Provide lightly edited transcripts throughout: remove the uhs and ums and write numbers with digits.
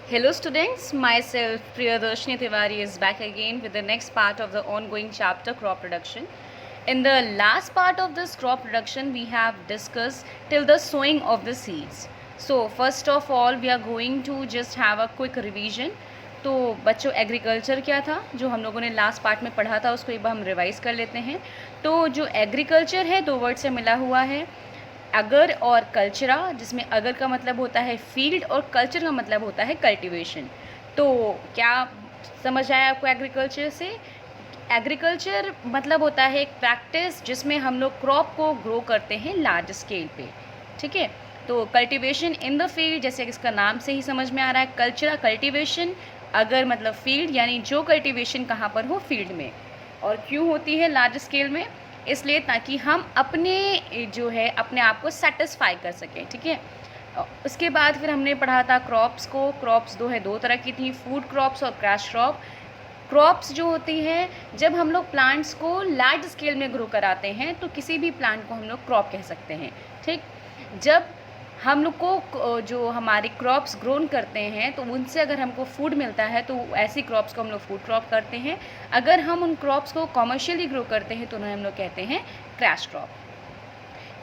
Hello students, myself Priyadarshini Tiwari is back again with the next part of the ongoing chapter crop production. In the last part of this crop production we have discussed till the sowing of the seeds. So first of all we are going to just have a quick revision. तो बच्चों agriculture क्या था जो हम लोगों ने last part में पढ़ा था उसको एक बार हम रिवाइज कर लेते हैं। तो जो एग्रीकल्चर है दो वर्ड से मिला हुआ है, अगर और कल्चरा, जिसमें अगर का मतलब होता है फील्ड और कल्चर का मतलब होता है कल्टीवेशन। तो क्या समझ आया आपको एग्रीकल्चर से? एग्रीकल्चर मतलब होता है एक प्रैक्टिस जिसमें हम लोग क्रॉप को ग्रो करते हैं लार्ज स्केल पे, ठीक है। तो कल्टीवेशन इन द फील्ड, जैसे इसका नाम से ही समझ में आ रहा है, कल्चरा कल्टीवेशन, अगर मतलब फील्ड, यानी जो कल्टीवेशन कहाँ पर हो, फील्ड में। और क्यों होती है लार्ज स्केल में? इसलिए ताकि हम अपने जो है अपने आप को सेटिस्फाई कर सकें, ठीक है। उसके बाद फिर हमने पढ़ा था क्रॉप्स को। क्रॉप्स दो तरह की थी, फूड क्रॉप्स और क्रैश क्रॉप। क्रॉप्स जो होती है, जब हम लोग प्लांट्स को लार्ज स्केल में ग्रो कराते हैं तो किसी भी प्लांट को हम लोग क्रॉप कह सकते हैं, ठीक। जब हम लोग को जो हमारी क्रॉप्स ग्रोन करते हैं तो उनसे अगर हमको फूड मिलता है तो ऐसी क्रॉप्स को हम लोग फूड क्रॉप करते हैं। अगर हम उन क्रॉप्स को कमर्शियली ग्रो करते हैं तो उन्हें हम लोग कहते हैं क्रैश क्रॉप।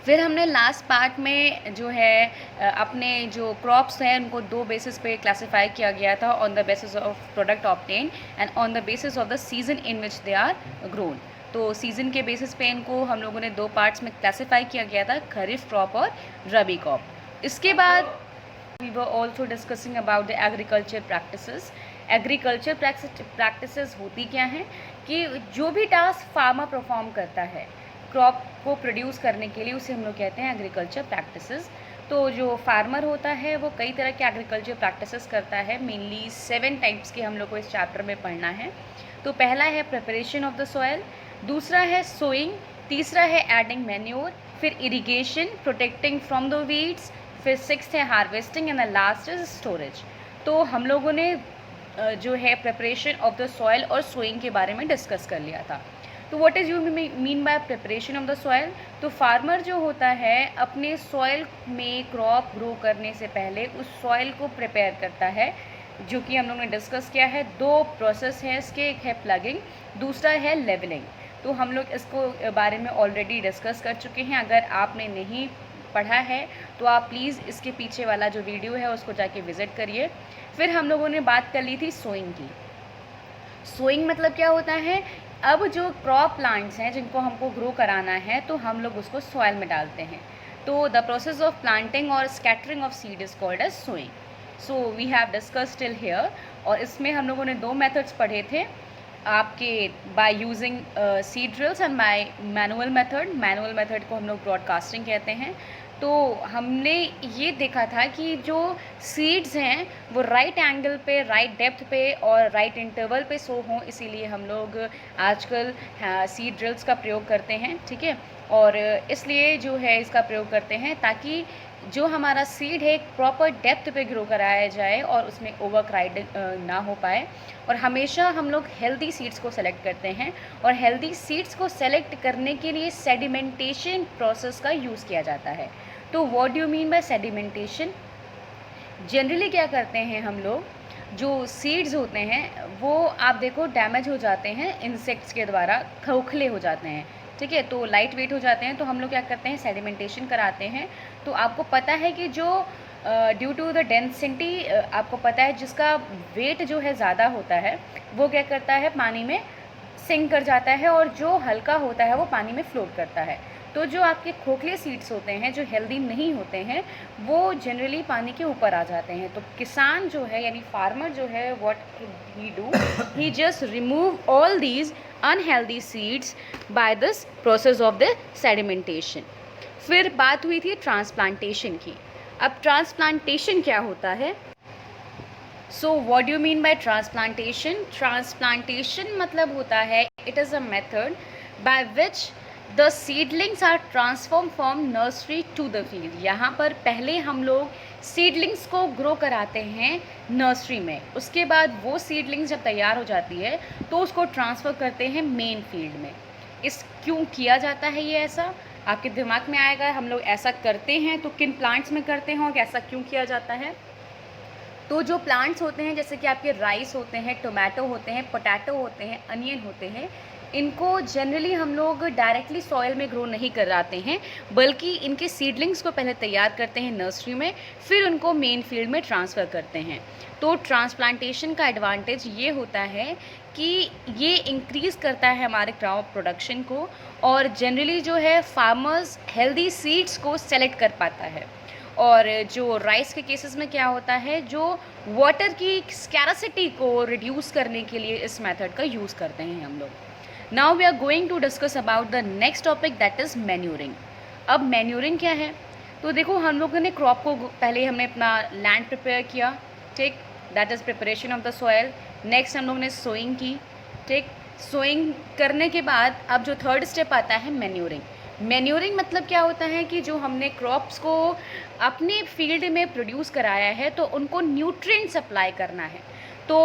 फिर हमने लास्ट पार्ट में जो है अपने जो क्रॉप्स हैं उनको दो बेसिस पे क्लासिफाई किया गया था, on the basis of product obtain and on the basis of the season in which they are grown. तो सीज़न के बेसिस पे इनको हम लोगों ने दो पार्ट्स में क्लासिफाई किया गया था, खरीफ क्रॉप और रबी क्रॉप। इसके बाद we were also discussing about the agriculture practices. Agriculture practices होती क्या हैं कि जो भी टास्क फार्मर परफॉर्म करता है क्रॉप को प्रोड्यूस करने के लिए, उसे हम लोग कहते हैं एग्रीकल्चर प्रैक्टिसेस। तो जो फार्मर होता है वो कई तरह के एग्रीकल्चर प्रैक्टिसेस करता है, मेनली 7 टाइप्स के हम लोग को इस चैप्टर में पढ़ना है। तो पहला है प्रिपरेशन ऑफ द सॉइल, दूसरा है सोइंग, तीसरा है एडिंग मैन्योर, फिर irrigation, protecting from the weeds, फिर 6th है harvesting and the last is storage. तो हम लोगों ने जो है प्रिपरेशन ऑफ द सॉइल और सोइंग के बारे में डिस्कस कर लिया था। तो what is you mean bye preparation of the soil? तो फार्मर जो होता है अपने सॉइल में क्रॉप ग्रो करने से पहले उस सॉइल को प्रिपेयर करता है, जो कि हम लोगों ने डिस्कस किया है। दो प्रोसेस है इसके, एक है प्लगिंग, दूसरा है लेवलिंग। तो हम लोग इसको बारे में ऑलरेडी डिस्कस कर चुके हैं। अगर आपने नहीं पढ़ा है तो आप प्लीज़ इसके पीछे वाला जो वीडियो है उसको जाके विज़िट करिए। फिर हम लोगों ने बात कर ली थी सोइंग की। सोइंग मतलब क्या होता है? अब जो क्रॉप प्लांट्स हैं जिनको हमको ग्रो कराना है तो हम लोग उसको सॉइल में डालते हैं। तो द प्रोसेस ऑफ प्लांटिंग और scattering of seed is called as sowing. So we have discussed till here. और इसमें हम लोगों ने दो मेथड्स पढ़े थे आपके, by using seed drills and bye manual method. Manual method को हम लोग ब्रॉडकास्टिंग कहते हैं। तो हमने ये देखा था कि जो सीड्स हैं वो राइट एंगल पे, राइट डेप्थ पे और राइट इंटरवल पे सो हों, इसीलिए हम लोग आजकल सीड ड्रिल्स का प्रयोग करते हैं, ठीक है। और इसलिए जो है इसका प्रयोग करते हैं ताकि जो हमारा सीड है एक प्रॉपर डेप्थ पे ग्रो कराया जाए और उसमें ओवर क्राइड ना हो पाए। और हमेशा हम लोग हेल्दी सीड्स को सेलेक्ट करते हैं, और हेल्दी सीड्स को सेलेक्ट करने के लिए सेडिमेंटेशन प्रोसेस का यूज़ किया जाता है। तो what do you mean bye sedimentation? Generally क्या करते हैं हम लोग, जो सीड्स होते हैं वो आप देखो डैमेज हो जाते हैं इंसेक्ट्स के द्वारा, खोखले हो जाते हैं, ठीक है। तो लाइट वेट हो जाते हैं, तो हम लोग क्या करते हैं, सेडिमेंटेशन कराते हैं। तो आपको पता है कि जो ड्यू टू द डेंसिटी, आपको पता है जिसका वेट जो है ज़्यादा होता है वो क्या करता है, पानी में सिंक कर जाता है, और जो हल्का होता है वो पानी में फ्लोट करता है। तो जो आपके खोखले सीड्स होते हैं जो हेल्दी नहीं होते हैं वो जनरली पानी के ऊपर आ जाते हैं। तो किसान जो है यानी फार्मर जो है, what he do, he just remove all these unhealthy seeds by this process of the sedimentation. फिर बात हुई थी ट्रांसप्लांटेशन की। अब ट्रांसप्लांटेशन क्या होता है? So what do you mean by transplantation? Transplantation मतलब होता है, it is a method by which the seedlings are transform from nursery to the field. यहाँ पर पहले हम लोग सीडलिंग्स को ग्रो कराते हैं नर्सरी में, उसके बाद वो सीडलिंग्स जब तैयार हो जाती है तो उसको ट्रांसफ़र करते हैं मेन फील्ड में। इस क्यों किया जाता है ये ऐसा? आपके दिमाग में आएगा हम लोग ऐसा करते हैं तो किन प्लांट्स में करते हैं और ऐसा क्यों किया जाता है। तो जो प्लांट्स होते हैं जैसे कि आपके राइस होते हैं, टोमेटो होते हैं, पोटैटो होते हैं, अनियन होते हैं, इनको जनरली हम लोग डायरेक्टली सॉइल में ग्रो नहीं कराते हैं, बल्कि इनके सीडलिंग्स को पहले तैयार करते हैं नर्सरी में, फिर उनको मेन फील्ड में ट्रांसफ़र करते हैं। तो ट्रांसप्लांटेशन का एडवांटेज ये होता है कि ये इंक्रीज़ करता है हमारे क्रॉप प्रोडक्शन को, और जनरली जो है फार्मर्स हेल्दी सीड्स को सेलेक्ट कर पाता है। और जो राइस के केसेस में क्या होता है, जो वाटर की स्कैरसिटी को रिड्यूस करने के लिए इस मेथड का यूज़ करते हैं हम लोग। Now we are going to discuss about the next topic, that is manuring. अब मैन्यूरिंग क्या है, तो देखो हम लोगों ने क्रॉप को पहले हमने अपना लैंड प्रिपेयर किया, ठीक, that is preparation of the soil. Next हम लोग ने सोइंग की, ठीक, सोइंग करने के बाद अब जो थर्ड स्टेप आता है मैन्यूरिंग। मैन्यूरिंग मतलब क्या होता है कि जो हमने क्रॉप्स को अपने फील्ड में प्रोड्यूस कराया है तो उनको न्यूट्रिएंट सप्लाई करना है। तो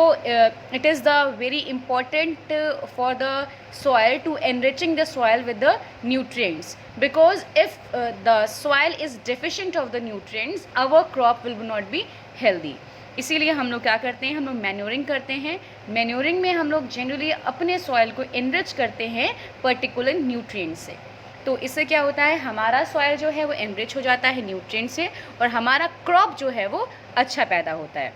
it is the very important for the soil to enriching the soil with the nutrients, because if the soil is deficient of the nutrients, our crop will not be healthy. इसीलिए हम लोग क्या करते हैं, हम लोग मैन्योरिंग करते हैं। मैन्योरिंग में हम लोग जनरली अपने सॉइल को एनरिच करते हैं पर्टिकुलर न्यूट्रिएंट से। तो इससे क्या होता है, हमारा सॉइल जो है वो एनरिच हो जाता है न्यूट्रिएंट से, और हमारा क्रॉप जो है वो अच्छा पैदा होता है।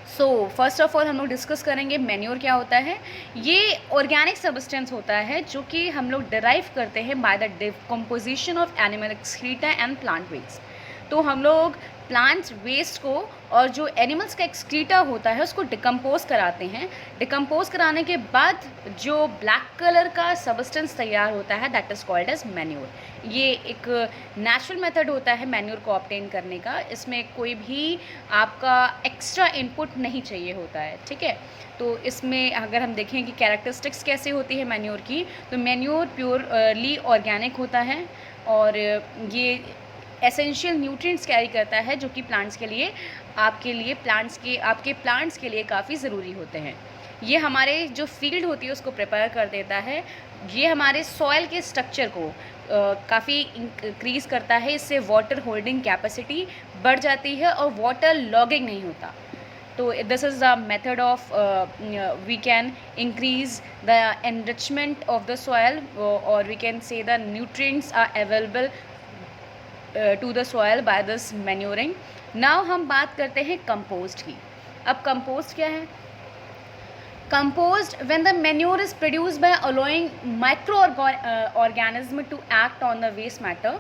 सो फर्स्ट ऑफ ऑल हम लोग डिस्कस करेंगे मैन्योर क्या होता है। ये ऑर्गेनिक सब्सटेंस होता है जो कि हम लोग डिराइव करते हैं by the decomposition of animal excreta and plant waste. तो हम लोग प्लांट्स वेस्ट को और जो एनिमल्स का एक्सक्रीटा होता है उसको डिकम्पोज कराते हैं। डिकम्पोज कराने के बाद जो ब्लैक कलर का सब्सटेंस तैयार होता है that is called as manure. ये एक नेचुरल मेथड होता है मैन्योर को ऑब्टेन करने का, इसमें कोई भी आपका एक्स्ट्रा इनपुट नहीं चाहिए होता है, ठीक है। तो इसमें अगर हम देखें कि कैरेक्टरिस्टिक्स कैसे होती है मैन्योर की, तो मैन्योर प्योरली ऑर्गेनिक होता है और ये एसेंशियल न्यूट्रिएंट्स कैरी करता है जो कि प्लांट्स के लिए आपके प्लांट्स के लिए काफ़ी ज़रूरी होते हैं। ये हमारे जो फील्ड होती है उसको प्रिपेयर कर देता है। ये हमारे सॉइल के स्ट्रक्चर को काफ़ी इंक्रीज़ करता है, इससे वाटर होल्डिंग कैपेसिटी बढ़ जाती है और वाटर लॉगिंग नहीं होता। तो this is the method of we can increase the enrichment of the soil, और we can say the nutrients are available to the soil by this manuring. Now हम बात करते हैं कंपोस्ट की। अब कंपोस्ट क्या है? Compost when the manure is produced by allowing micro organism to act on the waste matter,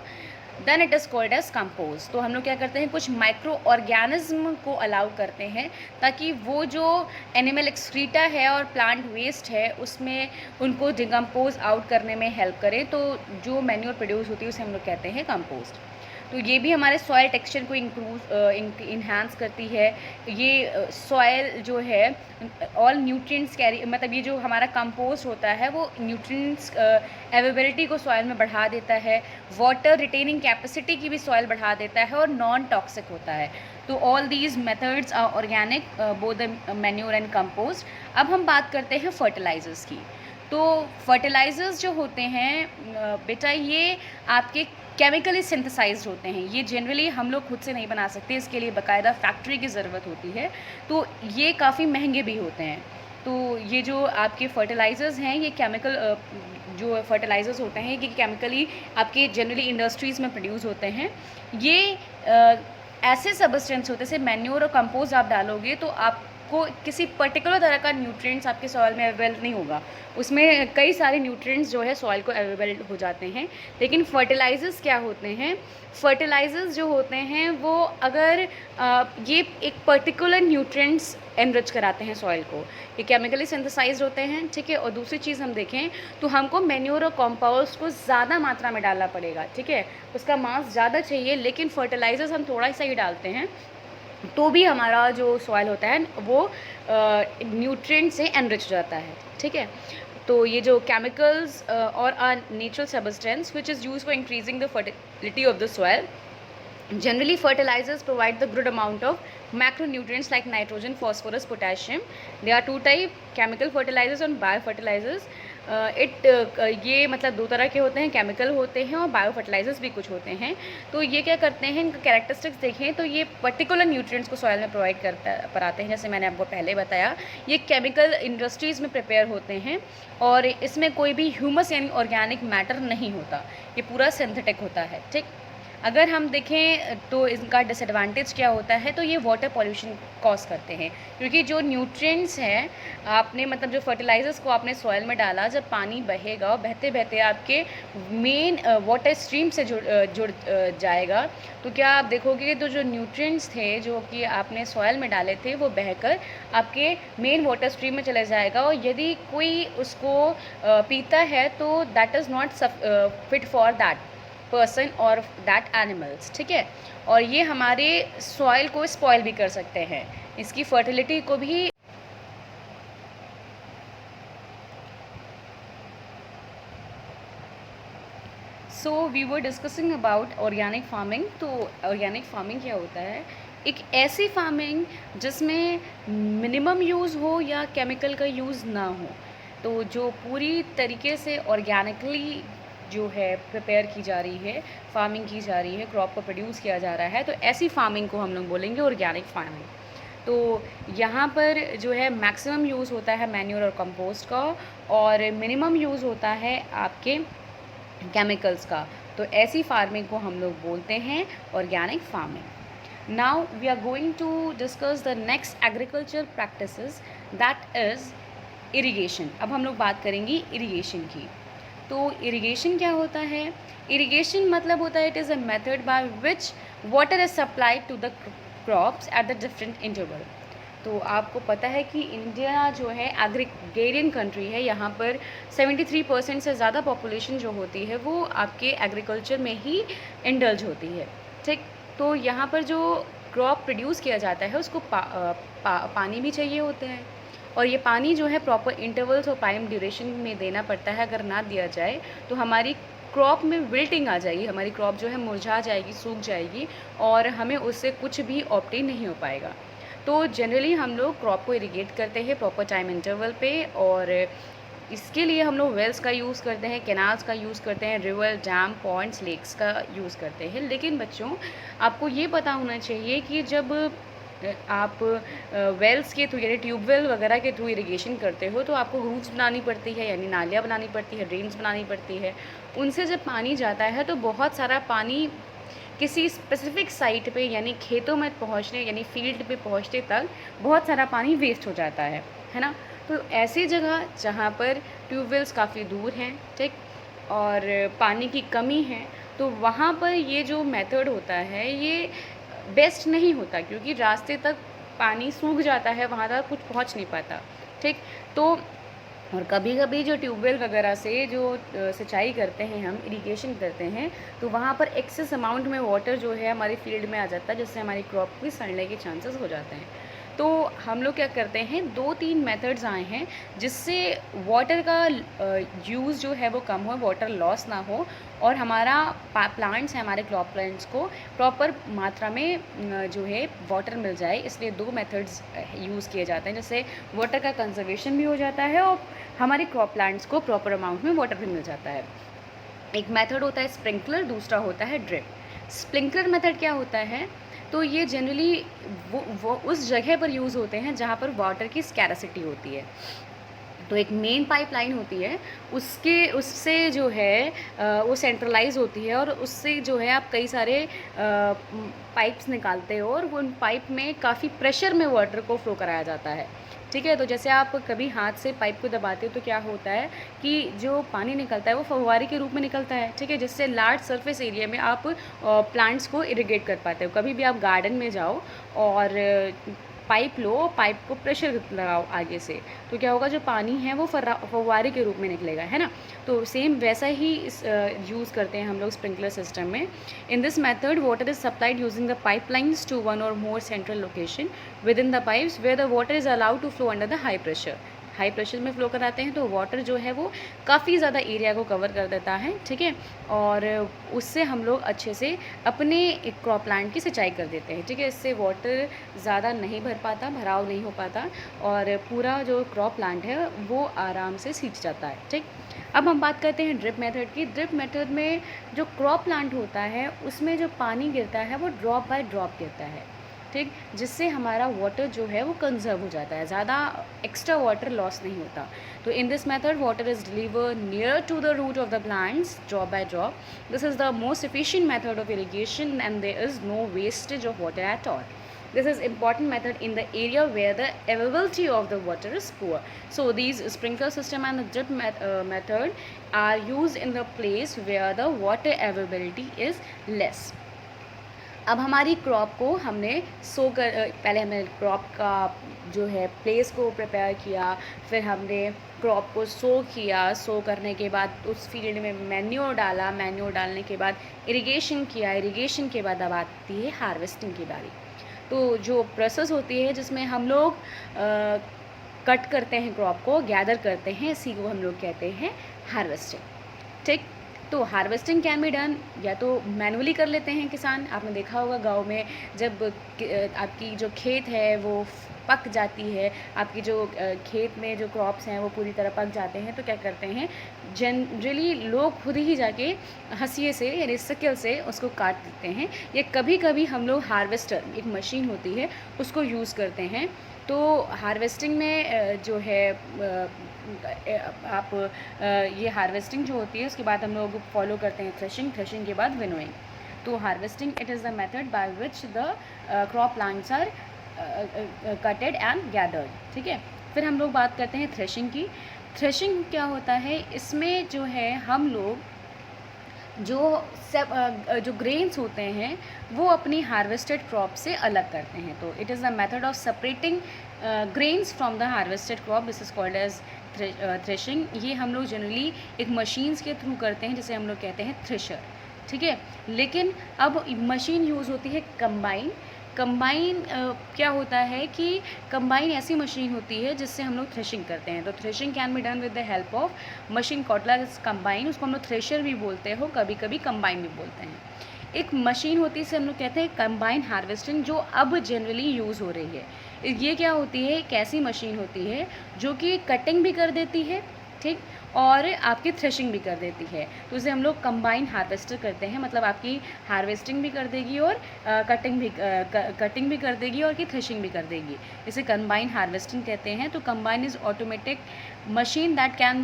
then it is called as compost. तो हम लोग क्या करते हैं, कुछ माइक्रो ऑर्गेनिज्म को अलाउ करते हैं ताकि वो जो एनिमल एक्सक्रीटा है और प्लांट वेस्ट है उसमें उनको डिकम्पोज आउट करने में हेल्प करे। तो जो मैन्योर प्रोड्यूस होती है उसे हम लोग कहते हैं कंपोस्ट। तो ये भी हमारे सॉइल टेक्सचर को इन्हांस करती है। ये सॉइल जो है ऑल न्यूट्रिएंट्स कैरी, मतलब ये जो हमारा कंपोस्ट होता है वो न्यूट्रिएंट्स अवेलेबिलिटी को सॉइल में बढ़ा देता है, वाटर रिटेनिंग कैपेसिटी की भी सॉइल बढ़ा देता है और नॉन टॉक्सिक होता है। तो all these methods are organic, both the manure and compost. अब हम बात करते हैं फर्टिलाइजर्स की। तो फर्टिलाइजर्स जो होते हैं बेटा, ये आपके केमिकली सिंथेसाइज्ड होते हैं। ये जनरली हम लोग खुद से नहीं बना सकते, इसके लिए बाकायदा फैक्ट्री की ज़रूरत होती है। तो ये काफ़ी महंगे भी होते हैं। तो ये जो आपके फर्टिलाइज़र्स हैं, ये केमिकल जो फर्टिलाइज़र्स होते हैं ये केमिकली आपके जनरली इंडस्ट्रीज़ में प्रोड्यूस होते हैं। ये ऐसे सब्सटेंस होते हैं, जैसे मैन्योर और कंपोस्ट आप डालोगे तो आपको किसी पर्टिकुलर तरह का न्यूट्रिएंट्स आपके सॉइल में अवेलेबल नहीं होगा। उसमें कई सारे न्यूट्रिएंट्स जो है सॉइल को अवेलेबल हो जाते हैं। लेकिन फर्टिलाइज़र्स क्या होते हैं, फर्टिलाइज़र्स जो होते हैं वो अगर ये एक पर्टिकुलर न्यूट्रिएंट्स एनरिच कराते हैं सॉइल को, ये केमिकली सिंथेसाइज्ड होते हैं, ठीक है। और दूसरी चीज़ हम देखें तो हमको मैन्योर और कंपोस्ट को ज़्यादा मात्रा में डालना पड़ेगा, ठीक है, उसका मास ज़्यादा चाहिए। लेकिन फर्टिलाइज़र्स हम थोड़ा सा ही डालते हैं तो भी हमारा जो सॉइल होता है वो न्यूट्रिएंट से एनरिच हो जाता है, ठीक है। तो ये जो केमिकल्स और natural substance which is use for increasing the fertility of the soil, generally fertilizers provide the good amount of macronutrients like nitrogen, phosphorus, potassium. There are two type, chemical fertilizers and biofertilizers. ये मतलब दो तरह के होते हैं, chemical होते हैं और बायो फर्टिलाइजर्स भी कुछ होते हैं। तो ये क्या करते हैं, इनका कैरेक्टरिस्टिक्स देखें तो ये पर्टिकुलर न्यूट्रिएंट्स को सॉइल में प्रोवाइड कराते हैं। जैसे मैंने आपको पहले बताया, ये केमिकल इंडस्ट्रीज़ में प्रिपेयर होते हैं और इसमें कोई भी ह्यूमस यानी ऑर्गेनिक मैटर नहीं होता, ये पूरा सिंथेटिक होता है। ठीक, अगर हम देखें तो इनका डिसएडवांटेज क्या होता है, तो ये वाटर पॉल्यूशन कॉज करते हैं, क्योंकि जो न्यूट्रिएंट्स हैं आपने मतलब जो फर्टिलाइजर्स को आपने सॉइल में डाला, जब पानी बहेगा और बहते बहते आपके मेन वाटर स्ट्रीम से जुड़ जाएगा, तो क्या आप देखोगे कि तो जो न्यूट्रिएंट्स थे जो कि आपने सॉइल में डाले थे वो बहकर आपके मेन वाटर स्ट्रीम में चले जाएगा, और यदि कोई उसको पीता है तो that is not fit for that person और दैट एनिमल्स। ठीक है, और ये हमारे सॉइल को स्पॉइल भी कर सकते हैं, इसकी फर्टिलिटी को भी। So we were discussing about organic farming. तो ऑर्गेनिक फार्मिंग क्या होता है, एक ऐसी फार्मिंग जिसमें मिनिमम यूज़ हो या केमिकल का यूज़ ना हो, तो जो पूरी तरीके से ऑर्गेनिकली जो है प्रिपेयर की जा रही है, फार्मिंग की जा रही है, क्रॉप को प्रोड्यूस किया जा रहा है, तो ऐसी फार्मिंग को हम लोग बोलेंगे ऑर्गेनिक फार्मिंग। तो यहाँ पर जो है मैक्सिमम यूज़ होता है मैन्योर और कंपोस्ट का, और मिनिमम यूज़ होता है आपके केमिकल्स का। तो ऐसी फार्मिंग को हम लोग बोलते हैं organic farming. Now we are going to discuss the next agriculture practices, that is irrigation. अब हम लोग बात करेंगे इरिगेशन की। तो इरिगेशन क्या होता है, इरिगेशन मतलब होता है it is a method by which water is supplied to the crops at the different interval. तो आपको पता है कि इंडिया जो है एग्रीगेरियन कंट्री है, यहाँ पर 73% से ज़्यादा पॉपुलेशन जो होती है वो आपके एग्रीकल्चर में ही इंडल्ज होती है। ठीक, तो यहाँ पर जो क्रॉप प्रोड्यूस किया जाता है उसको पानी भी चाहिए होते हैं, और ये पानी जो है प्रॉपर इंटरवल्स और टाइम ड्यूरेशन में देना पड़ता है। अगर ना दिया जाए तो हमारी क्रॉप में विल्टिंग आ जाएगी, हमारी क्रॉप जो है मुरझा जाएगी, सूख जाएगी, और हमें उससे कुछ भी ऑब्टेन नहीं हो पाएगा। तो जनरली हम लोग क्रॉप को इरिगेट करते हैं प्रॉपर टाइम इंटरवल पे, और इसके लिए हम लोग वेल्स का यूज़ करते हैं, कैनाल्स का यूज़ करते हैं, रिवर, डैम, पॉइंट्स, लेक्स का यूज़ करते हैं। लेकिन बच्चों, आपको ये पता होना चाहिए कि जब आप वेल्स के थ्रू यानी ट्यूबवेल वगैरह के थ्रू इरिगेशन करते हो तो आपको रूट्स बनानी पड़ती है, यानी नालियाँ बनानी पड़ती है, ड्रेन्स बनानी पड़ती है। उनसे जब पानी जाता है तो बहुत सारा पानी किसी स्पेसिफिक साइट पे यानी खेतों में पहुंचने यानी फील्ड पे पहुंचते तक बहुत सारा पानी वेस्ट हो जाता है ना। तो ऐसी जगह जहाँ पर ट्यूबवेल्स काफ़ी दूर हैं, ठीक, और पानी की कमी है, तो वहाँ पर ये जो मेथड होता है ये बेस्ट नहीं होता, क्योंकि रास्ते तक पानी सूख जाता है, वहाँ तक कुछ पहुँच नहीं पाता। ठीक, तो और कभी कभी जो ट्यूबवेल वगैरह से जो सिंचाई करते हैं, हम इरिगेशन करते हैं, तो वहाँ पर एक्सेस अमाउंट में वाटर जो है हमारी फील्ड में आ जाता है, जिससे हमारी क्रॉप भी सड़ने के चांसेस हो जाते हैं। तो हम लोग क्या करते हैं, 2-3 मेथड्स आए हैं जिससे वाटर का यूज़ जो है वो कम हो, वाटर लॉस ना हो, और हमारा प्लांट्स है, हमारे क्रॉप प्लांट्स को प्रॉपर मात्रा में जो है वाटर मिल जाए। इसलिए 2 मेथड्स यूज़ किए जाते हैं, जिससे वाटर का कंजर्वेशन भी हो जाता है और हमारे क्रॉप प्लांट्स को प्रॉपर अमाउंट में वाटर भी मिल जाता है। एक मेथड होता है स्प्रिंकलर, दूसरा होता है ड्रिप। स्प्रिंकलर मेथड क्या होता है, तो ये जनरली वो उस जगह पर यूज़ होते हैं जहाँ पर वाटर की स्कैरसिटी होती है। तो एक मेन पाइपलाइन होती है, उससे जो है वो सेंट्रलाइज होती है, और उससे जो है आप कई सारे पाइप्स निकालते हो, और उन पाइप में काफ़ी प्रेशर में वाटर को फ्लो कराया जाता है। ठीक है, तो जैसे आप कभी हाथ से पाइप को दबाते हो तो क्या होता है कि जो पानी निकलता है वो फव्वारे के रूप में निकलता है। ठीक है, जिससे लार्ज सरफेस एरिया में आप प्लांट्स को इरिगेट कर पाते हो। कभी भी आप गार्डन में जाओ और पाइप लो, पाइप को प्रेशर लगाओ आगे से, तो क्या होगा, जो पानी है वो फव्वारे के रूप में निकलेगा, है ना। तो सेम वैसा ही यूज़ करते हैं हम लोग स्प्रिंकलर सिस्टम में। In this method water is supplied using the pipelines to one or more central location within the pipes where the water is allowed to flow under the high pressure. High pressure में flow कराते हैं तो water जो है वो काफ़ी ज़्यादा area को कवर कर देता है, ठीक है, और उससे हम लोग अच्छे से अपने क्रॉप प्लांट की सिंचाई कर देते हैं, ठीक है। इससे वाटर ज़्यादा नहीं भर पाता, भराव नहीं हो पाता और पूरा जो क्रॉप प्लांट है वो आराम से सींच जाता है, ठीक। अब हम बात करते हैं ड्रिप मेथड की। ड्रिप मेथड में जो क्रॉप प्लांट होता है उसमें जो पानी गिरता है वो ड्रॉप बाय ड्रॉप गिरता है, ठीक, जिससे हमारा वाटर जो है वो कंजर्व हो जाता है, ज़्यादा एक्स्ट्रा वाटर लॉस नहीं होता। तो in this method water is deliver near to the root of the plants drop by drop. This is the most efficient method of irrigation and there is no wastage of water at all. This is important method in the area where the availability of the water is poor. So these sprinkler system and the drip method are used in the place where the water availability is less. अब हमारी crop को हमने पहले हमने crop का जो है place को प्रिपेयर किया, फिर हमने क्रॉप को सो करने के बाद उस फील्ड में मैन्योर डाला, मैन्योर डालने के बाद इरिगेशन किया, इरिगेशन के बाद अब आती है हार्वेस्टिंग की बारी। तो जो प्रोसेस होती है जिसमें हम लोग कट करते हैं क्रॉप को, गैदर करते हैं, इसी को हम लोग कहते हैं हार्वेस्टिंग, ठीक। तो हार्वेस्टिंग कैन बी डन या तो मैनुअली कर लेते हैं किसान। आपने देखा होगा गांव में जब आपकी जो खेत है वो पक जाती है, आपकी जो खेत में जो क्रॉप्स हैं वो पूरी तरह पक जाते हैं, तो क्या करते हैं जनरली लोग खुद ही जाके हंसिए से यानी सिकल से उसको काट देते हैं, या कभी कभी हम लोग हार्वेस्टर, एक मशीन होती है, उसको यूज़ करते हैं। तो हार्वेस्टिंग में जो है आप ये हार्वेस्टिंग जो होती है उसके बाद हम लोग फॉलो करते हैं थ्रेशिंग, थ्रेशिंग के बाद विनोइंग। तो harvesting it is the method by which the crop plants are cutted and gathered, ठीक है। फिर हम लोग बात करते हैं थ्रेशिंग की। थ्रेशिंग क्या होता है, इसमें जो है हम लोग जो ग्रेन्स होते हैं वो अपनी हार्वेस्टेड क्रॉप से अलग करते हैं। तो it is the method of separating grains from the harvested crop, this is called as threshing. ये हम लोग जनरली एक मशीन्स के थ्रू करते हैं जिसे हम लोग कहते हैं थ्रेशर, ठीक है। लेकिन अब मशीन यूज़ होती है कंबाइन। कंबाइन क्या होता है कि कंबाइन ऐसी मशीन होती है जिससे हम लोग थ्रेशिंग करते हैं। तो threshing can be done with the help of machine Kotler combine, उसको हम लोग थ्रेशर भी बोलते हो, कभी कभी कंबाइन भी बोलते हैं। एक मशीन होती है जिसे हम लोग कहते हैं कंबाइन हार्वेस्टिंग, जो अब जनरली यूज़ हो रही है। ये क्या होती है, एक ऐसी मशीन होती है जो कि कटिंग भी कर देती है, ठीक, और आपकी थ्रेशिंग भी कर देती है। तो इसे हम लोग कंबाइन हार्वेस्टर करते हैं, मतलब आपकी हार्वेस्टिंग भी कर देगी और कटिंग भी कर देगी और की थ्रेशिंग भी कर देगी। इसे कंबाइन हार्वेस्टिंग कहते हैं। तो combine is automatic machine that can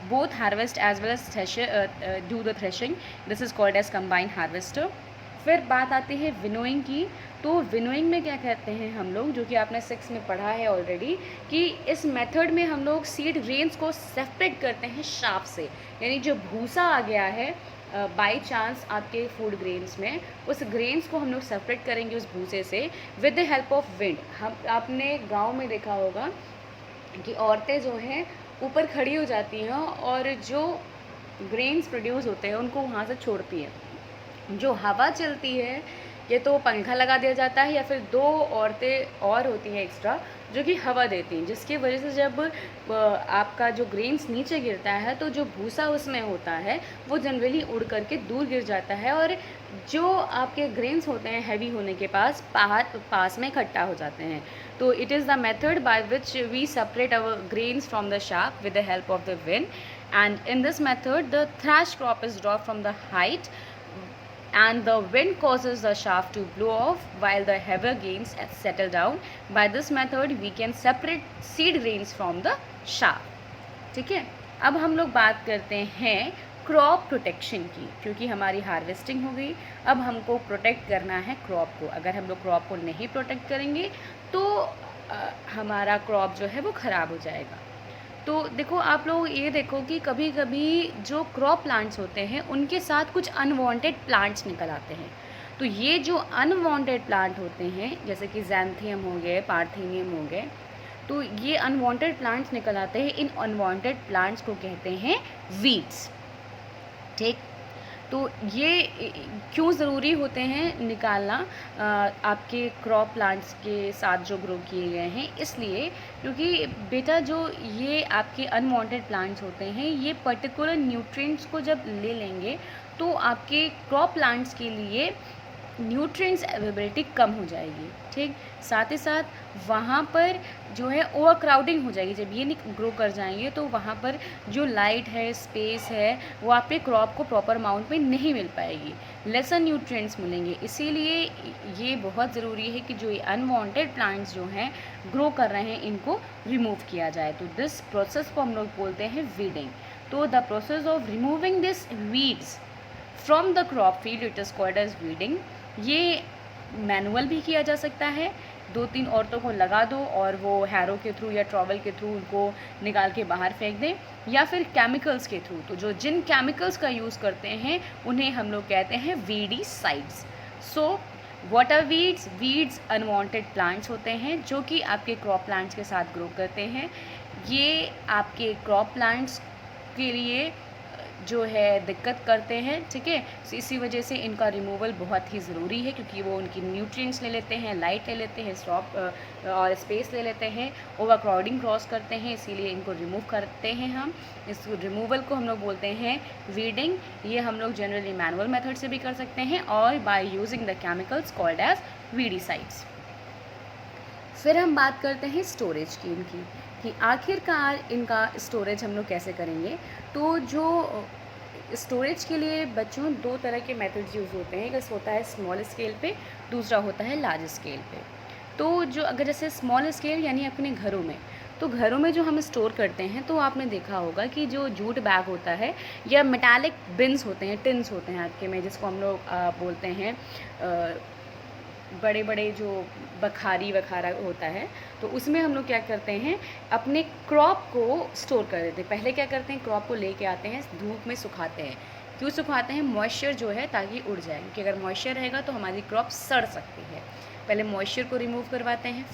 both harvest as well as do the threshing, this is called as combine harvester. फिर बात आती है विनोइंग की। तो विनोइंग में क्या कहते हैं हम लोग, जो कि आपने 6 में पढ़ा है ऑलरेडी, कि इस मेथड में हम लोग सीड ग्रेन्स को सेपरेट करते हैं शाफ्ट से, यानी जो भूसा आ गया है बाई चांस आपके फूड ग्रेन्स में, उस ग्रेन्स को हम लोग सेपरेट करेंगे उस भूसे से with the help of wind. हम आपने गांव में देखा होगा कि औरतें जो हैं ऊपर खड़ी हो जाती हैं और जो ग्रेन्स प्रोड्यूस होते हैं उनको वहाँ से छोड़ती हैं। जो हवा चलती है, ये तो पंखा लगा दिया जाता है या फिर 2 औरतें और होती हैं एक्स्ट्रा जो कि हवा देती हैं, जिसकी वजह से जब आपका जो ग्रेन्स नीचे गिरता है तो जो भूसा उसमें होता है वो जनरली उड़ करके दूर गिर जाता है और जो आपके ग्रेन्स होते हैं हैवी होने के पास में इकट्ठा हो जाते हैं। तो it is the method by which we separate our grains from the shaft with the help of the wind, and in this method the thrash crop is drop from the height and the wind causes the shaft to blow off while the heavier grains settle down. By this method we can separate seed grains from the shaft, ठीक है। अब हम लोग बात करते हैं crop protection की, क्योंकि हमारी हार्वेस्टिंग हो गई, अब हमको प्रोटेक्ट करना है क्रॉप को। अगर हम लोग क्रॉप को नहीं प्रोटेक्ट करेंगे तो हमारा क्रॉप जो है वो ख़राब हो जाएगा। तो देखो, आप लोग ये देखो कि कभी कभी जो क्रॉप प्लांट्स होते हैं उनके साथ कुछ अनवांटेड प्लांट्स निकल आते हैं। तो ये जो अनवांटेड प्लांट होते हैं जैसे कि ज़ैंथियम हो गए, पार्थेनियम हो गए, तो ये अनवांटेड प्लांट्स निकल आते हैं। इन अनवांटेड प्लांट्स को कहते हैं वीड्स, ठीक। तो ये क्यों ज़रूरी होते हैं निकालना आपके क्रॉप प्लांट्स के साथ जो ग्रो किए गए हैं, इसलिए क्योंकि बेटा जो ये आपके अनवांटेड प्लांट्स होते हैं, ये पर्टिकुलर न्यूट्रिएंट्स को जब ले लेंगे तो आपके क्रॉप प्लांट्स के लिए न्यूट्रिएंट्स अवेलेबिलिटी कम हो जाएगी, ठीक। साथ ही साथ वहाँ पर जो है ओवर क्राउडिंग हो जाएगी। जब ये नहीं ग्रो कर जाएंगे तो वहाँ पर जो लाइट है, स्पेस है, वो आपके क्रॉप को प्रॉपर अमाउंट में नहीं मिल पाएगी, लेसर न्यूट्रिएंट्स मिलेंगे। इसीलिए ये बहुत ज़रूरी है कि जो ये अनवांटेड प्लांट्स जो हैं ग्रो कर रहे हैं, इनको रिमूव किया जाए। तो दिस प्रोसेस को हम लोग बोलते हैं वीडिंग। तो the process of removing this weeds from the crop field, it is called as weeding. ये मैनुअल भी किया जा सकता है, 2-3 औरतों को लगा दो और वो हैरो के थ्रू या ट्रॉवल के थ्रू उनको निकाल के बाहर फेंक दें, या फिर केमिकल्स के थ्रू। तो जो जिन केमिकल्स का यूज़ करते हैं उन्हें हम लोग कहते हैं weedicides. So what are weeds? Weeds unwanted plants होते हैं जो कि आपके क्रॉप प्लांट्स के साथ ग्रो करते हैं। ये आपके क्रॉप प्लांट्स के लिए जो है दिक्कत करते हैं, ठीक है। तो इसी वजह से इनका रिमूवल बहुत ही ज़रूरी है, क्योंकि वो उनकी न्यूट्रिएंट्स ले लेते हैं, लाइट ले लेते हैं, स्टॉप और स्पेस ले लेते हैं, ओवर क्राउडिंग क्रॉस करते हैं, इसीलिए इनको रिमूव करते हैं हम। इस रिमूवल को हम लोग बोलते हैं वीडिंग। ये हम लोग जनरली मैनुअल मेथड से भी कर सकते हैं और by using the chemicals called as weedicides. फिर हम बात करते हैं स्टोरेज की इनकी, कि आखिरकार इनका स्टोरेज हम लोग कैसे करेंगे। तो जो स्टोरेज के लिए बच्चों 2 तरह के मेथड्स यूज़ होते हैं। एक होता है स्मॉल स्केल पे, दूसरा होता है लार्ज स्केल पे। तो जो अगर जैसे स्मॉल स्केल यानी अपने घरों में, तो घरों में जो हम स्टोर करते हैं, तो आपने देखा होगा कि जो जूट बैग होता है या मेटालिक बिन्स होते हैं, टिन्स होते हैं आपके में, जिसको हम लोग बोलते हैं बड़े बड़े जो बखारी वखारा होता है, तो उसमें हम लोग क्या करते हैं, अपने क्रॉप को स्टोर कर देते हैं। पहले क्या करते हैं, क्रॉप को लेके आते हैं, धूप में सुखाते हैं। क्यों सुखाते हैं? मॉइस्चर जो है ताकि उड़ जाए, क्योंकि अगर मॉइस्चर रहेगा तो हमारी क्रॉप सड़ सकती है। पहले मॉइस्चर को रिमूव करवाते हैं,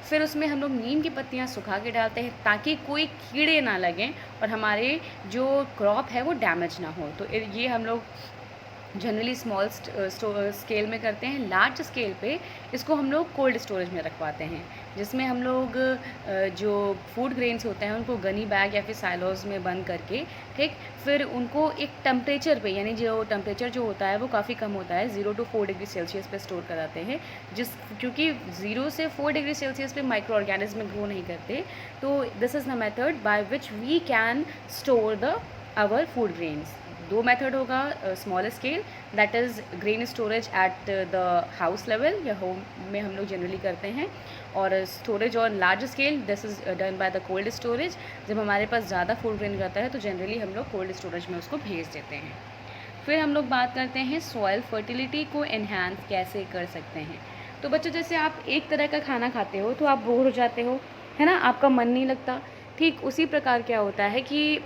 फिर उसमें हम लोग नीम की पत्तियाँ सुखा के डालते हैं ताकि कोई कीड़े ना लगें और हमारे जो क्रॉप है वो डैमेज ना हो। तो ये हम लोग जनरली स्मॉल स्केल में करते हैं। लार्ज स्केल पे इसको हम लोग कोल्ड स्टोरेज में रखवाते हैं, जिसमें हम लोग जो फूड ग्रेन्स होते हैं उनको गनी बैग या फिर साइलोज में बंद करके, ठीक, फिर उनको एक टेम्परेचर पे, यानी जो टेम्परेचर जो होता है वो काफ़ी कम होता है, 0 to 4 डिग्री सेल्सियस पे स्टोर कराते हैं। क्योंकि 0 से 4 डिग्री सेल्सियस पे माइक्रो ऑर्गेनिज्म ग्रो नहीं करते। तो this is the method by which we can store the our food grains. 2 method होगा, small scale that is grain storage at the house level या होम में हम लोग जनरली करते हैं, और स्टोरेज और large scale this is done by the cold storage. जब हमारे पास ज़्यादा फूड ग्रेन रहता है तो जनरली हम लोग कोल्ड स्टोरेज में उसको भेज देते हैं। फिर हम लोग बात करते हैं सॉइल फर्टिलिटी को एनहांस कैसे कर सकते हैं। तो बच्चों, जैसे आप एक तरह का खाना खाते हो तो आप बोर हो जाते हो, है ना, आपका मन नहीं लगता। ठीक उसी प्रकार क्या होता है कि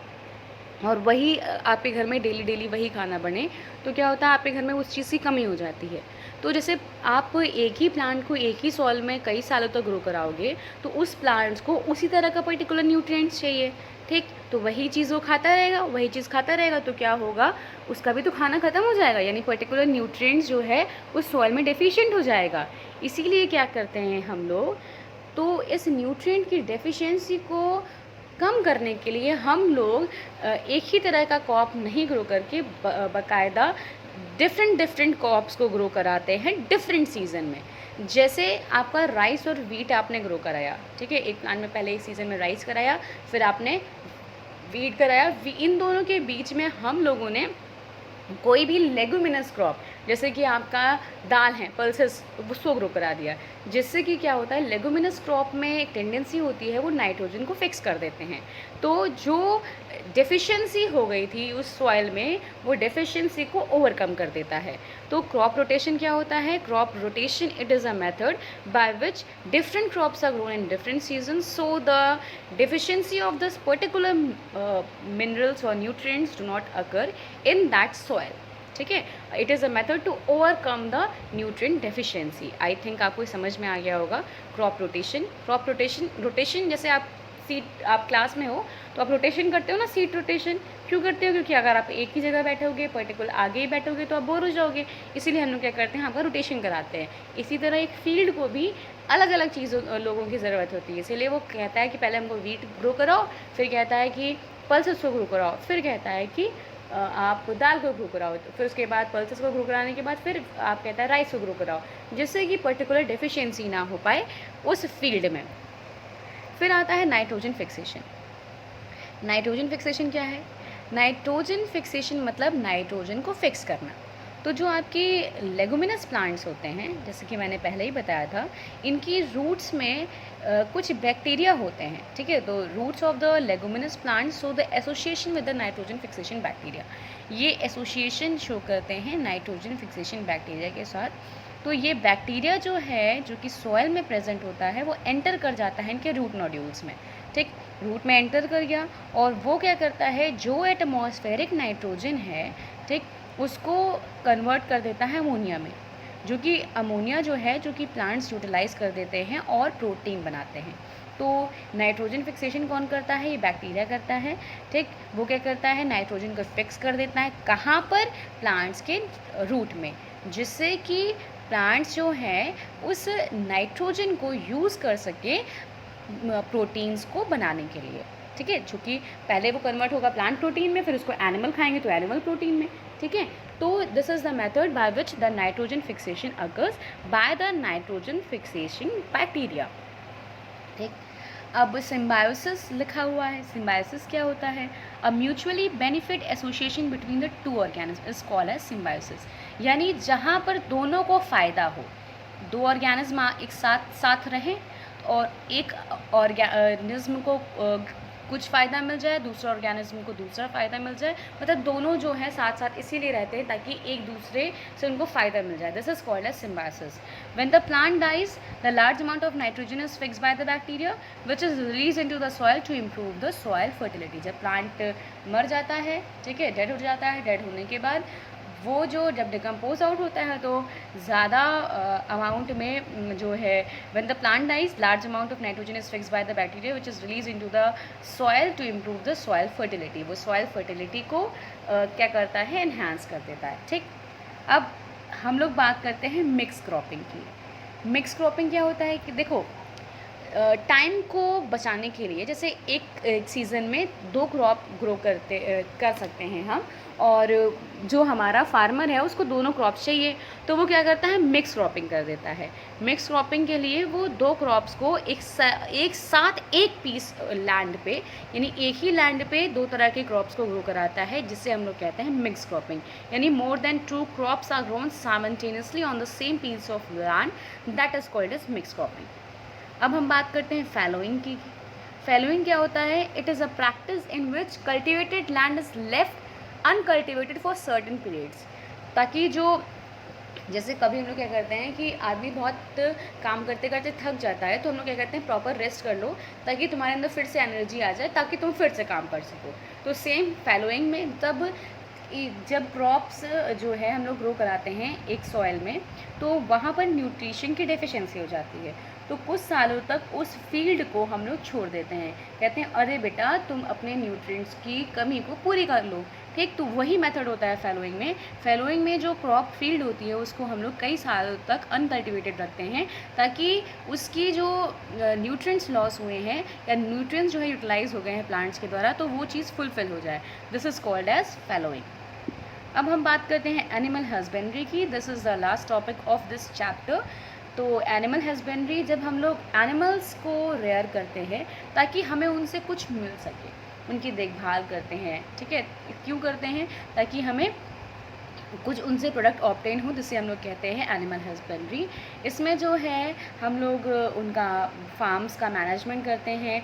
और वही आपके घर में डेली वही खाना बने तो क्या होता है, आपके घर में उस चीज़ की कमी हो जाती है। तो जैसे आप एक ही प्लांट को एक ही सॉइल में कई सालों तक ग्रो कराओगे तो उस प्लांट्स को उसी तरह का पर्टिकुलर न्यूट्रिएंट्स चाहिए, ठीक। तो वही चीज़ वो खाता रहेगा तो क्या होगा, उसका भी तो खाना ख़त्म हो जाएगा, यानी पर्टिकुलर न्यूट्रिएंट्स जो है उस सॉइल में डेफिशिएंट हो जाएगा। इसीलिए क्या करते हैं हम लोग, तो इस न्यूट्रिएंट की डेफिशिएंसी को कम करने के लिए हम लोग एक ही तरह का क्रॉप नहीं ग्रो करके बाकायदा डिफरेंट क्रॉप्स को ग्रो कराते हैं डिफरेंट सीज़न में। जैसे आपका राइस और वीट आपने ग्रो कराया, ठीक है, एक प्लांट में पहले एक सीज़न में राइस कराया, फिर आपने वीट कराया। इन दोनों के बीच में हम लोगों ने कोई भी लेगुमिनस क्रॉप, जैसे कि आपका दाल है, पल्सेस, उसको ग्रो करा दिया, जिससे कि क्या होता है, लेगुमिनस क्रॉप में एक टेंडेंसी होती है वो नाइट्रोजन को फिक्स कर देते हैं। तो जो डेफिशिएंसी हो गई थी उस सॉइल में, वो डेफिशिएंसी को ओवरकम कर देता है। तो क्रॉप रोटेशन क्या होता है, crop rotation it is a method by which different crops are grown in different season, so the deficiency of this particular minerals or nutrients do not occur in that soil, ठीक है। It is a method to overcome the nutrient deficiency. I think आपको समझ में आ गया होगा। Crop rotation जैसे आप seed, आप क्लास में हो तो आप रोटेशन करते हो ना, सीड रोटेशन, क्यों करते हो? क्योंकि अगर आप एक ही जगह बैठोगे, पर्टिकुलर आगे ही बैठोगे तो आप बोर हो जाओगे, इसीलिए हम लोग क्या करते हैं, आपका रोटेशन कराते हैं। इसी तरह एक फील्ड को भी अलग अलग चीज़ों लोगों की ज़रूरत होती है, इसीलिए वो कहता है कि पहले हमको वीट ग्रो कराओ, फिर कहता है कि पल्सेस को ग्रो कराओ, फिर कहता है कि आप दाल को ग्रो कराओ, तो फिर उसके बाद पल्सेस को ग्रो कराने के बाद फिर आप कहता है राइस को ग्रो कराओ, जिससे कि पर्टिकुलर डेफिशिएंसी ना हो पाए उस फील्ड में। फिर आता है नाइट्रोजन फिक्सेशन। नाइट्रोजन फिक्सेशन क्या है? नाइट्रोजन फिक्सेशन मतलब नाइट्रोजन को फिक्स करना। तो जो आपके लेगुमिनस प्लांट्स होते हैं, जैसे कि मैंने पहले ही बताया था, इनकी रूट्स में कुछ बैक्टीरिया होते हैं, ठीक है। तो roots of the leguminous plants show the association with the nitrogen fixation bacteria. ये एसोसिएशन शो करते हैं नाइट्रोजन फिक्सेशन बैक्टीरिया के साथ। तो ये बैक्टीरिया जो है, जो कि सॉइल में प्रेजेंट होता है, वो एंटर कर जाता है इनके रूट नोड्यूल्स में, ठीक। रूट में एंटर कर गया और वो क्या करता है, जो एटमॉस्फेरिक नाइट्रोजन है, ठीक, उसको कन्वर्ट कर देता है अमोनिया में, जो कि अमोनिया जो है, जो कि प्लांट्स यूटिलाइज कर देते हैं और प्रोटीन बनाते हैं। तो नाइट्रोजन फिक्सेशन कौन करता है? ये बैक्टीरिया करता है, ठीक। वो क्या करता है, नाइट्रोजन को फिक्स कर देता है, कहाँ पर? प्लांट्स के रूट में, जिससे कि प्लांट्स जो हैं उस नाइट्रोजन को यूज़ कर सके प्रोटीन्स को बनाने के लिए, ठीक है। चूँकि पहले वो कन्वर्ट होगा प्लांट प्रोटीन में, फिर उसको एनिमल खाएंगे तो एनिमल प्रोटीन में, ठीक है। तो this is the method by which the nitrogen fixation occurs by the nitrogen fixation bacteria, ठीक। अब सिम्बायोसिस लिखा हुआ है। सिम्बायोसिस क्या होता है? A mutually benefit association between the two organism is called as symbiosis. यानी जहाँ पर दोनों को फ़ायदा हो, दो ऑर्गेनिज्म एक साथ रहें और एक ऑर्गेनिज्म को कुछ फ़ायदा मिल जाए, दूसरा ऑर्गेनिज्म को दूसरा फ़ायदा मिल जाए, मतलब दोनों जो है साथ साथ इसीलिए रहते हैं ताकि एक दूसरे से उनको फ़ायदा मिल जाए। This is called as symbiosis. When the plant dies, the large amount of nitrogen is fixed by the bacteria which is release into the soil to improve the soil fertility. जब प्लांट मर जाता है, ठीक है, dead हो जाता है, dead होने के बाद वो जो जब डिकम्पोज आउट होता है तो ज़्यादा अमाउंट में जो है, when the plant dies, large amount of nitrogen is fixed by the bacteria which is release into the soil to improve the soil fertility. वो सॉइल फर्टिलिटी को क्या करता है, एनहांस कर देता है, ठीक। अब हम लोग बात करते हैं मिक्स क्रॉपिंग की। मिक्स क्रॉपिंग क्या होता है कि देखो, टाइम को बचाने के लिए, जैसे एक सीज़न में दो क्रॉप ग्रो कर सकते हैं हम, और जो हमारा फार्मर है उसको दोनों क्रॉप्स चाहिए, तो वो क्या करता है, मिक्स क्रॉपिंग कर देता है। मिक्स क्रॉपिंग के लिए वो दो क्रॉप्स को एक साथ एक पीस लैंड पे, यानी एक ही लैंड पे दो तरह के क्रॉप्स को ग्रो कराता है, जिससे हम लोग कहते हैं मिक्स क्रॉपिंग। यानी more than two crops are grown simultaneously on the same piece of land, that is called as mix cropping. अब हम बात करते हैं फैलोइंग की। फैलोइंग क्या होता है? It is a practice in which cultivated land is left uncultivated for certain periods, ताकि जो, जैसे कभी हम लोग क्या करते हैं कि आदमी बहुत काम करते करते थक जाता है, तो हम लोग क्या करते हैं, प्रॉपर रेस्ट कर लो ताकि तुम्हारे अंदर फिर से एनर्जी आ जाए, ताकि तुम फिर से काम कर सको। तो सेम फैलोइंग में जब क्रॉप्स जो है हम लोग ग्रो कराते हैं एक सॉइल में, तो वहाँ पर न्यूट्रिशन की डेफिशिएंसी हो जाती है, तो कुछ सालों तक उस फील्ड को हम लोग छोड़ देते हैं, कहते हैं अरे बेटा तुम अपने न्यूट्रिएंट्स की कमी को पूरी कर लो, ठीक। तो वही मेथड होता है फैलोइंग में। फैलोइंग में जो क्रॉप फील्ड होती है उसको हम लोग कई सालों तक अनकल्टिवेटेड रखते हैं, ताकि उसकी जो न्यूट्रिएंट्स लॉस हुए हैं या न्यूट्रिएंट्स जो है यूटिलाइज हो गए हैं प्लांट्स के द्वारा, तो वो चीज़ फुलफिल हो जाए। This is called as fallowing. अब हम बात करते हैं एनिमल हस्बेंड्री की। This is the last topic of this chapter. तो एनिमल हस्बेंड्री, जब हम लोग एनिमल्स को रेयर करते हैं ताकि हमें उनसे कुछ मिल सके, उनकी देखभाल करते हैं, ठीक है। क्यों करते हैं? ताकि हमें कुछ उनसे प्रोडक्ट ऑब्टेन हो, जिसे हम लोग कहते हैं एनिमल हस्बेंड्री। इसमें जो है हम लोग उनका फार्म्स का मैनेजमेंट करते हैं,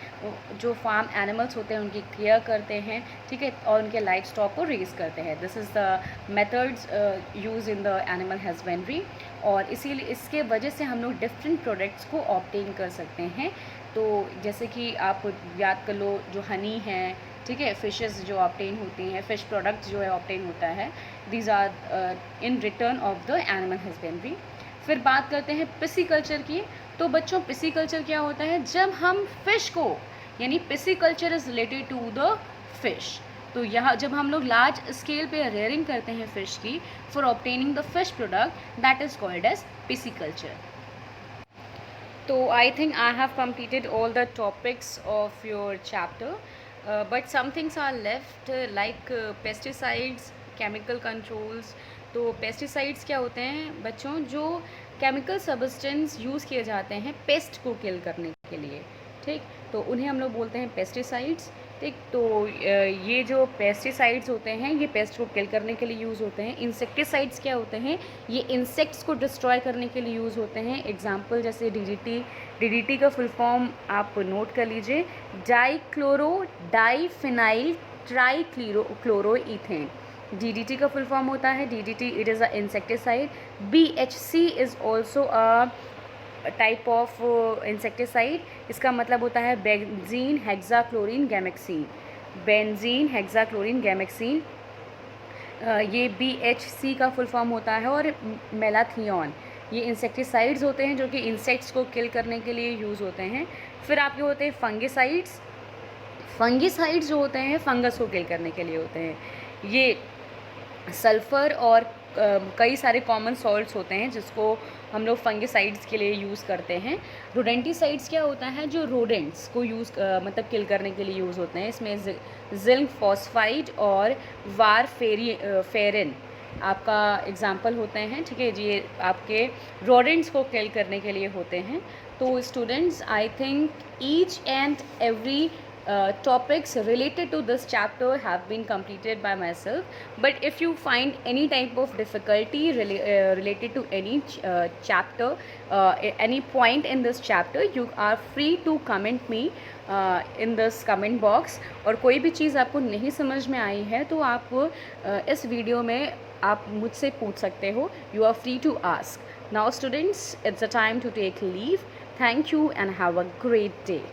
जो फार्म एनिमल्स होते हैं उनकी केयर करते हैं, ठीक है, और उनके लाइफ स्टॉक को रेज करते हैं। This is the methods use in the animal husbandry, और इसीलिए इसके वजह से हम लोग डिफरेंट प्रोडक्ट्स को ऑब्टेन कर सकते हैं। तो जैसे कि आप याद कर लो, जो हनी है, ठीक है, फिशेस जो ऑब्टेन होती हैं, फ़िश प्रोडक्ट्स जो है ऑब्टेन होता है, these are in return of the animal husbandry. फिर बात करते हैं पिसीकल्चर की। तो बच्चों, पिसीकल्चर क्या होता है? जब हम फ़िश को, यानी pisciculture is related to the fish, तो यहाँ जब हम लोग लार्ज स्केल पे रेयरिंग करते हैं फ़िश की for obtaining the fish product, that is called as pisciculture. So I think I have completed all the topics of your chapter, but some things are left like pesticides, chemical controls. तो pesticides क्या होते हैं बच्चों? जो chemical substance use किए जाते हैं paste को किल करने के लिए, ठीक, तो उन्हें हम लोग बोलते हैं पेस्टिसाइड्स. ठीक, तो ये जो पेस्टिसाइड्स होते हैं ये पेस्ट को किल करने के लिए यूज़ होते हैं. इंसेक्टिसाइड्स क्या होते हैं? ये इंसेक्ट्स को डिस्ट्रॉय करने के लिए यूज़ होते हैं. एग्जांपल जैसे डीडीटी. डीडीटी का फुल फॉर्म आप नोट कर लीजिए, डाईक्लोरो डाईफिनाइल ट्राईक्लोरोईथेन. डीडीटी का फुल फॉर्म होता है DDT, it is a insecticide. BHC is also a type of insecticide. इसका मतलब होता है बेंजीन हेक्साक्लोरीन गैमेक्सीन. बेंजीन हेक्साक्लोरीन गैमेक्सीन, ये BHC का फुल फॉर्म होता है. और मेलाथियन, ये इंसेक्टिसाइड्स होते हैं जो कि इंसेक्ट्स को किल करने के लिए यूज़ होते हैं. फिर आपके होते हैं फंगिसाइड्स. फंगिसाइड्स जो होते हैं फंगस को किल करने के लिए होते हैं. ये सल्फ़र और कई सारे कॉमन सॉल्ट्स होते हैं जिसको हम लोग फंगिसाइड्स के लिए यूज़ करते हैं. रोडेंटिसाइड्स क्या होता है? जो रोडेंट्स को मतलब किल करने के लिए यूज़ होते हैं. इसमें जिंक फॉस्फाइड और वारफेरिन आपका एग्जाम्पल होते हैं. ठीक है जी, आपके रोडेंट्स को किल करने के लिए होते हैं. तो students, I think each and every topics related to this chapter have been completed by myself, but if you find any type of difficulty related to any chapter, any point in this chapter, you are free to comment me in this comment box. और कोई भी चीज़ आपको नहीं समझ में आई है तो आप इस वीडियो में आप मुझसे पूछ सकते हो. You are free to ask. Now students, it's the time to take leave. Thank you and have a great day.